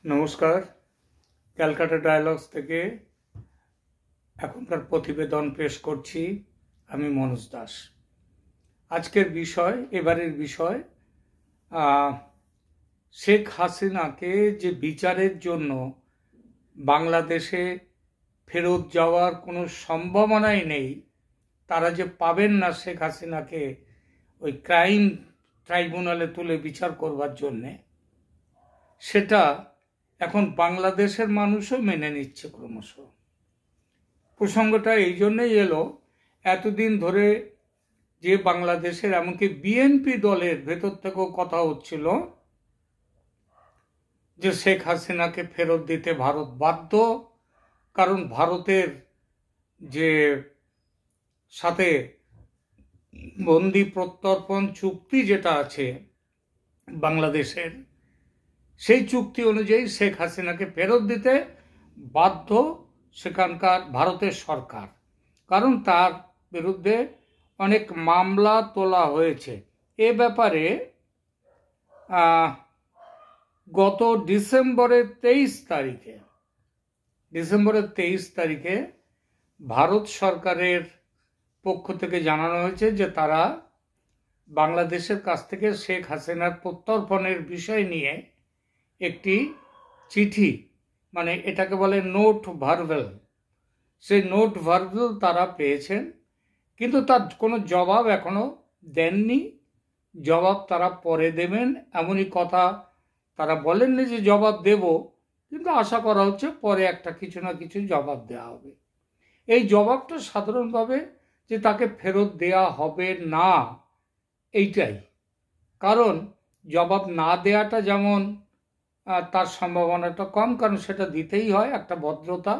নমস্কার। ক্যালকাটা ডায়ালগস থেকে এখনকার প্রতিবেদন পেশ করছি আমি মনোজ দাস। আজকের বিষয়, এবারের বিষয়, শেখ হাসিনাকে যে বিচারের জন্য বাংলাদেশে ফেরত যাওয়ার কোনো সম্ভাবনাই নেই, তারা যে পাবেন না শেখ হাসিনাকে ওই ক্রাইম ট্রাইব্যুনালে তুলে বিচার করবার জন্যে, সেটা এখন বাংলাদেশের মানুষও মেনে নিচ্ছে ক্রমশ। প্রসঙ্গটা এই জন্যই এলো, এতদিন ধরে যে বাংলাদেশের এমনকি বিএনপি দলের ভেতর থেকেও কথা হচ্ছিল যে শেখ হাসিনাকে ফেরত দিতে ভারত বাধ্য, কারণ ভারতের যে সাথে বন্দি প্রত্যর্পণ চুক্তি যেটা আছে বাংলাদেশের, সেই চুক্তি অনুযায়ী শেখ হাসিনাকে ফেরত দিতে বাধ্য সেখানকার ভারতের সরকার, কারণ তার বিরুদ্ধে অনেক মামলা তোলা হয়েছে। এ ব্যাপারে গত ডিসেম্বরের 23 তারিখে ভারত সরকারের পক্ষ থেকে জানানো হয়েছে যে তারা বাংলাদেশের কাছ থেকে শেখ হাসিনার প্রত্যর্পণের বিষয় নিয়ে একটি চিঠি, মানে এটাকে বলে নোট ভার্বেল, সেই নোট ভার্বেল তারা পেয়েছেন, কিন্তু তার কোনো জবাব এখনো দেননি। জবাব তারা পরে দেবেন এমনই কথা তারা বলেননি যে জবাব দেব, কিন্তু আশা করা হচ্ছে পরে একটা কিছু না কিছু জবাব দেওয়া হবে। এই জবাবটা সাধারণভাবে যে তাকে ফেরত দেয়া হবে না, এইটাই কারণ। জবাব না দেওয়াটা যেমন তার সম্ভাবনাটা কম, কারণ সেটা দিতেই হয়, একটা ভদ্রতা,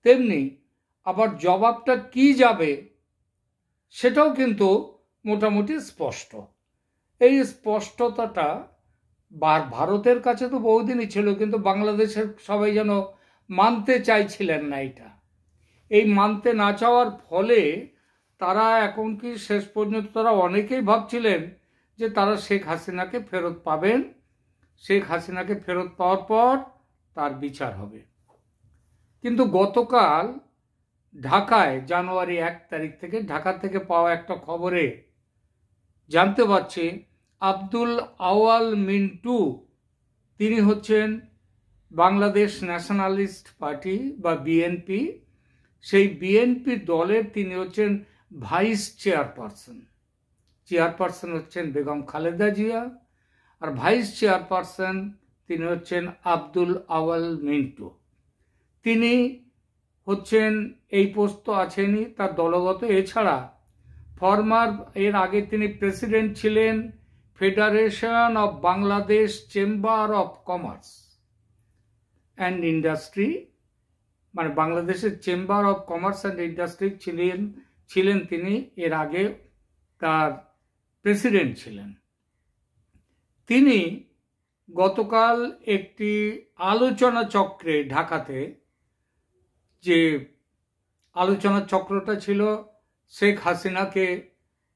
তেমনি আবার জবাবটা কি যাবে সেটাও কিন্তু মোটামুটি স্পষ্ট। এই স্পষ্টতাটা ভারতের কাছে তো বহুদিনই ছিল, কিন্তু বাংলাদেশের সবাই যেন মানতে চাইছিলেন না এটা। এই মানতে না চাওয়ার ফলে তারা এখন কি শেষ পর্যন্ত তারা অনেকেই ভাবছিলেন যে তারা শেখ হাসিনাকে ফেরত পাবেন, শেখ হাসিনাকে ফেরত পাওয়ার পর তার বিচার হবে। কিন্তু গতকাল ঢাকায় জানুয়ারি 1 তারিখ থেকে ঢাকা থেকে পাওয়া একটা খবরে জানতে পারছি আব্দুল আওয়াল মিন্টু, তিনি হচ্ছেন বাংলাদেশ ন্যাশনালিস্ট পার্টি বা বিএনপি, সেই বিএনপি দলের তিনি হচ্ছেন ভাইস চেয়ারপারসন হচ্ছেন বেগম খালেদা জিয়া, আর ভাইস চেয়ারপারসন তিনি হচ্ছেন আব্দুল আওয়াল মিন্টু। তিনি হচ্ছেন, এই পোস্ট তো আছেনই, তার দলগত, এছাড়া ফরমার, এর আগে তিনি প্রেসিডেন্ট ছিলেন federation of Bangladesh chamber of commerce and industry, মানে বাংলাদেশের chamber of commerce and industry ছিলেন তিনি, এর আগে তার প্রেসিডেন্ট ছিলেন। তিনি গতকাল একটি আলোচনা চক্রে ঢাকাতে, যে আলোচনা চক্রটা ছিল শেখ হাসিনাকে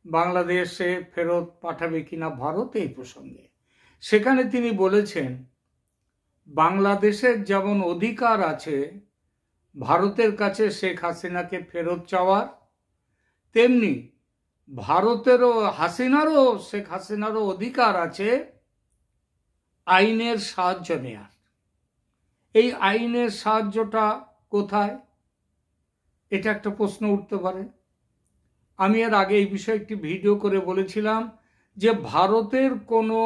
বাংলাদেশে ফেরত পাঠাবে কিনা ভারত, এই প্রসঙ্গে, সেখানে তিনি বলেছেন বাংলাদেশের যেমন অধিকার আছে ভারতের কাছে শেখ হাসিনাকে ফেরত চাওয়ার, তেমনি শেখ হাসিনারও অধিকার আছে আইনের সাহায্য নেয়ার। এই আইনের সাহায্যটা কোথায়, এটা একটা প্রশ্ন উঠতে পারে। আমি এর আগে এই বিষয়ে একটি ভিডিও করে বলেছিলাম যে ভারতের কোনো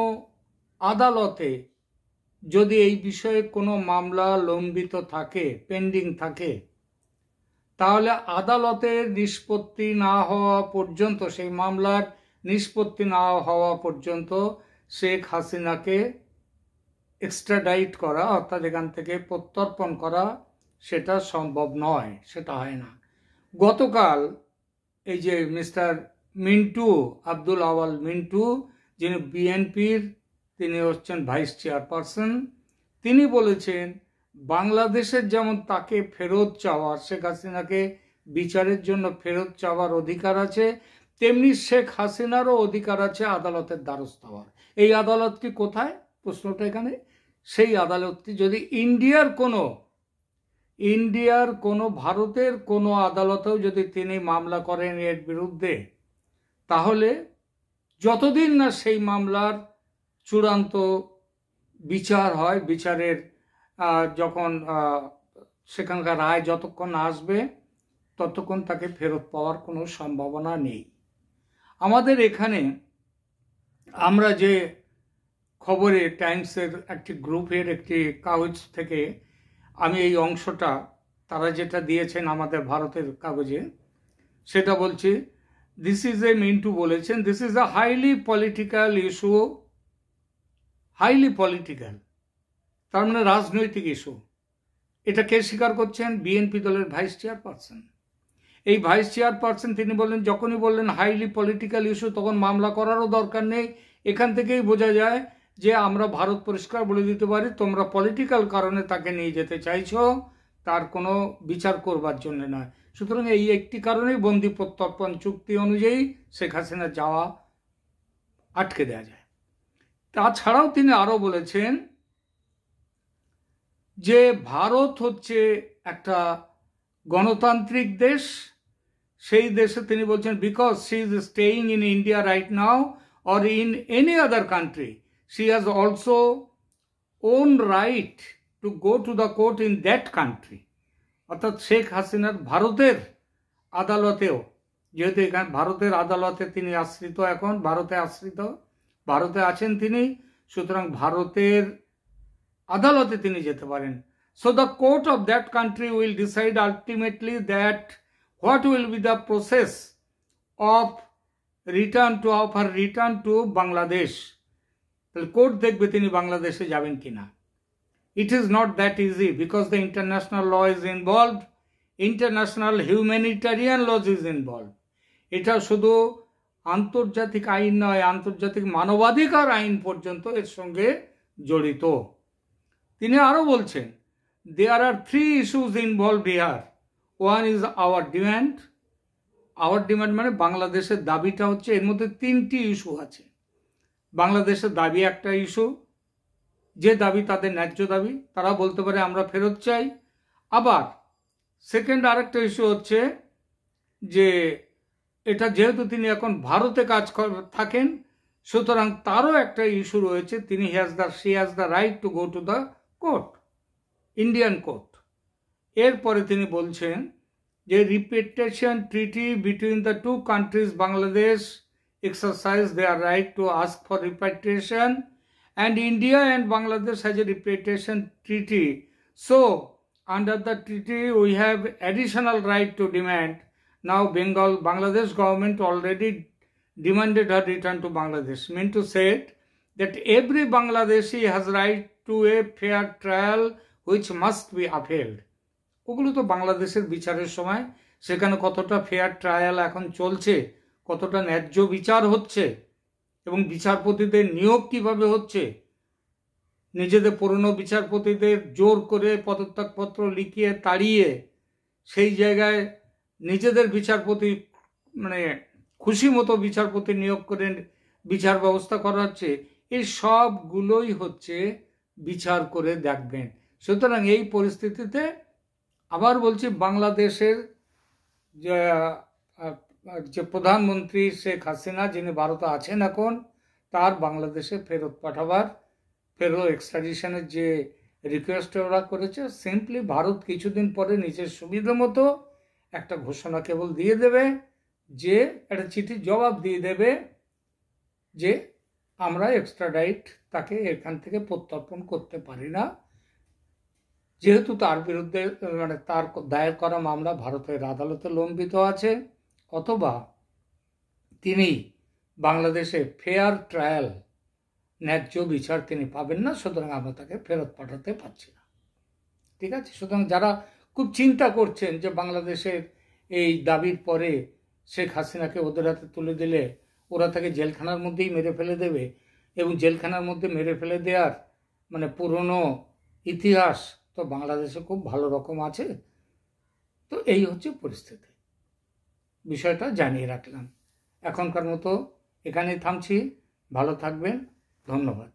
আদালতে যদি এই বিষয়ে কোনো মামলা লম্বিত থাকে, পেন্ডিং থাকে, তাহলে আদালতের নিষ্পত্তি না হওয়া পর্যন্ত, সেই মামলার নিষ্পত্তি না হওয়া পর্যন্ত শেখ হাসিনাকে এক্সট্রাডাইট করা, অর্থাৎ এখান থেকে প্রত্যর্পণ করা, সেটা সম্ভব নয়, সেটা হয় না। গতকাল এই যে মিস্টার মিন্টু, আব্দুল আওয়াল মিন্টু, যিনি বিএনপির, তিনি হচ্ছেন ভাইস চেয়ারপারসন, তিনি বলেছেন বাংলাদেশের যেমন তাকে ফেরত চাওয়ার, শেখ হাসিনাকে বিচারের জন্য ফেরত চাওয়ার অধিকার আছে, তেমনি শেখ হাসিনারও অধিকার আছে আদালতের দ্বারস্থ হওয়ার। এই আদালতটি কোথায়, প্রশ্নটা এখানে, সেই আদালতটি যদি ইন্ডিয়ার কোনো ভারতের কোনো আদালতেও যদি তিনি মামলা করেন এর বিরুদ্ধে, তাহলে যতদিন না সেই মামলার চূড়ান্ত বিচার হয়, বিচারের যখন সেখানকার রায় যতক্ষণ আসবে ততক্ষণ তাকে ফেরত পাওয়ার কোনো সম্ভাবনা নেই। আমাদের এখানে আমরা যে খবরে টাইমসের একটি গ্রুপের একটি কাগজ থেকে আমি এই অংশটা, তারা যেটা দিয়েছেন আমাদের ভারতের কাগজে, সেটা বলছি, দিস ইজ এ মিন্টু বলেছেন, this is a highly political issue, highly political, তার মানে রাজনৈতিক ইস্যু। এটা কে স্বীকার করছেন? বিএনপি দলের ভাইস চেয়ারপারসন। এই ভাইস চেয়ারপারসন তিনি বললেন, যখনই বললেন হাইলি পলিটিক্যাল ইস্যু, তখন মামলা করারও দরকার নেই। এখান থেকেই বোঝা যায় যে আমরা ভারত পরিষ্কার বলে দিতে পারি, তোমরা পলিটিক্যাল কারণে তাকে নিয়ে যেতে চাইছো, তার কোনো বিচার করবার জন্য নয়। সুতরাং এই একটি কারণেই বন্দি প্রত্যর্পণ চুক্তি অনুযায়ী শেখ হাসিনা যাওয়া আটকে দেওয়া যায়। তাছাড়াও তিনি আরও বলেছেন যে ভারত হচ্ছে একটা গণতান্ত্রিক দেশ, সেই দেশে তিনি বলছেন, because she is staying in India right now or in any other country, she has also own right to go to the court in that country. অর্থাৎ শেখ হাসিনার ভারতের আদালতেও, যেহেতু এখানে ভারতের আদালতে তিনি আশ্রিত, এখন ভারতে আশ্রিত, ভারতে আছেন তিনি, সুতরাং ভারতের আদালতে তিনি যেতে পারেন। So the court of that country will decide ultimately that what will be the process of return to Bangladesh. তাহলে কোর্ট দেখবে তিনি বাংলাদেশে যাবেন কিনা। It is not that easy because the international law is involved, international humanitarian laws is involved. এটা শুধু আন্তর্জাতিক আইন নয়, আন্তর্জাতিক মানবাধিকার আইন পর্যন্ত এর সঙ্গে জড়িত। তিনি আরও বলছেন, there are 3 issues involved here. One is our demand. Hour demand মানে বাংলাদেশের দাবিটা হচ্ছে, এর মধ্যে 3টি ইস্যু আছে। বাংলাদেশের দাবি একটা ইস্যু, যে দাবি তাদের ন্যায্য দাবি, তারা বলতে পারে আমরা ফেরত চাই। আবার সেকেন্ড আরেকটা ইস্যু হচ্ছে যে এটা যেহেতু তিনি এখন ভারতে কাজ থাকেন, সুতরাং তারও একটা ইস্যু রয়েছে, তিনি she has the right to go to the court, Indian court. এরপরে তিনি বলছেন যে repatriation treaty between the 2 countries, Bangladesh exercise their right to ask for repatriation, and India and Bangladesh has a repatriation treaty. So under the treaty we have additional right to demand. Now Bangladesh government already demanded her return to Bangladesh. Mean to say that every Bangladeshi has right to a fair trial which must be upheld. ওগুলো তো বাংলাদেশের বিচারের সময় সেখানে কতটা fair trial এখন চলছে, কতটা ন্যায্য বিচার হচ্ছে এবং বিচারপতিদের নিয়োগ কিভাবে হচ্ছে, নিজেদের পুরনো বিচারপতিদের জোর করে পদত্যাগপত্র লিখিয়ে তাড়িয়ে সেই জায়গায় নিজেদের বিচারপতি মানে খুশি মতো বিচারপতি নিয়োগ করে বিচার ব্যবস্থা করা হচ্ছে, এই সবগুলোই হচ্ছে বিচার করে দেখবেন। সুতরাং এই পরিস্থিতিতে আবার বলছি, বাংলাদেশের যে প্রধানমন্ত্রী শেখ হাসিনা, যিনি ভারতে আছেন এখন, তার বাংলাদেশে ফেরত পাঠাবার, ফেরত এক্সট্রাডিশনের যে রিকোয়েস্ট ওরা করেছে, সিম্পলি ভারত কিছুদিন পরে নিজের সুবিধা মতো একটা ঘোষণা কেবল দিয়ে দেবে, যে একটা চিঠির জবাব দিয়ে দেবে যে আমরা এক্সট্রাডাইট তাকে এখান থেকে প্রত্যর্পণ করতে পারি না, যেহেতু তার বিরুদ্ধে মানে তার দায়ের করা মামলা ভারতের আদালতে লম্বিত আছে, অথবা তিনি বাংলাদেশে ফেয়ার ট্রায়াল, ন্যায্য বিচার তিনি পাবেন না, সুতরাং আমরা তাকে ফেরত পাঠাতে পারছি না। ঠিক আছে? সুতরাং যারা খুব চিন্তা করছেন যে বাংলাদেশের এই দাবির পরে শেখ হাসিনাকে ওদের হাতে তুলে দিলে ওরা তাকে জেলখানার মধ্যেই মেরে ফেলে দেবে, এবং জেলখানার মধ্যে মেরে ফেলে দেওয়ার মানে পুরনো ইতিহাস তো বাংলাদেশে খুব ভালো রকম আছে। তো এই হচ্ছে পরিস্থিতি, বিষয়টা জানিয়ে রাখলাম। এখনকার মতো এখানেই থামছি, ভালো থাকবেন, ধন্যবাদ।